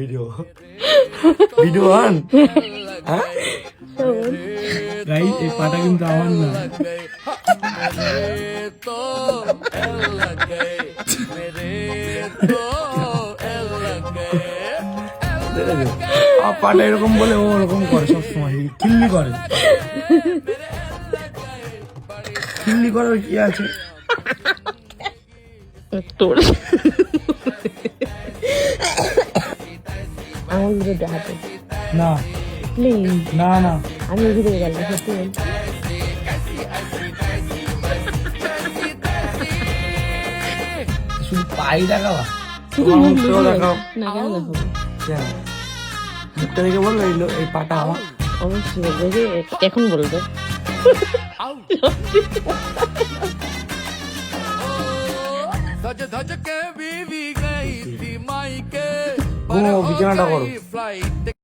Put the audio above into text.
Video video on. হ্যাঁ guys, এই পাটা কিন্তু আমার না। পাটা এরকম বলে ও ওরকম করে সবসময়, খিল্লি করে। খিল্লি করার কি আছে তোর আমার ভিডিও হাতে না প্লিজ না না, আমি ভিডিও গেলাম সত্যি বলছি। শুধু পাই দেখাবা, শুধু তোমার মুখ মুখটাও লুকিয়ে দেখাও। না কেন দেখাবো? কেন? মুখটা দেখে বললো এই পাটা আমার। অবশ্যই বলবে যে এখন বলবে धज धज के बीवी गई थी माई के ঘুমো, বিছানাটা করো। फ्लाइट